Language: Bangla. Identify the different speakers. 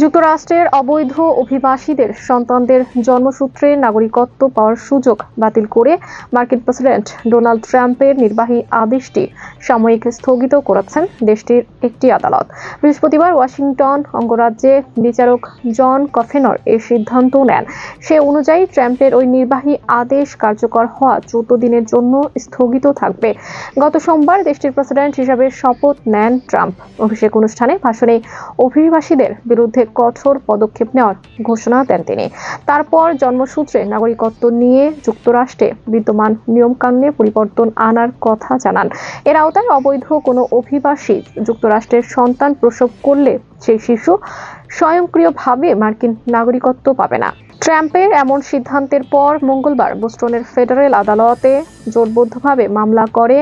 Speaker 1: যুক্তরাষ্ট্রের অবৈধ অভিবাসীদের সন্তানদের জন্মসূত্রে নাগরিকত্ব পাওয়ার সুযোগ বাতিল করে মার্কিন প্রেসিডেন্ট ডোনাল্ড ট্রাম্পের নির্বাহী আদেশটি সাময়িক স্থগিত করেছেন দেশটির একটি আদালত। বৃহস্পতিবার ওয়াশিংটন অঙ্গরাজ্যে বিচারক জন কফেনর এই সিদ্ধান্ত নেন। সে অনুযায়ী ট্রাম্পের ওই নির্বাহী আদেশ কার্যকর হওয়া 14 দিনের জন্য স্থগিত থাকবে। গত সোমবার দেশটির প্রেসিডেন্ট হিসেবে শপথ নেন ট্রাম্প। অভিষেক অনুষ্ঠানে ভাষণে অভিবাসীদের বিরুদ্ধে কঠোর পদক্ষেপ নেওয়ার ঘোষণা দেন তিনি। তারপর জন্মসূত্রে নাগরিকত্ব নিয়ে যুক্তরাষ্ট্রে বিদ্যমান নিয়মকানুনে পরিবর্তন আনার কথা জানান। এর আওতায় অবৈধ কোনো অভিবাসী যুক্তরাষ্ট্রের সন্তান প্রসব করলে সেই শিশু স্বয়ংক্রিয়ভাবে মার্কিন নাগরিকত্ব পাবে না। ট্রাম্পের এমন সিদ্ধান্তের পর মঙ্গলবার বোস্টনের ফেডারেল আদালতে জোটবদ্ধভাবে মামলা করে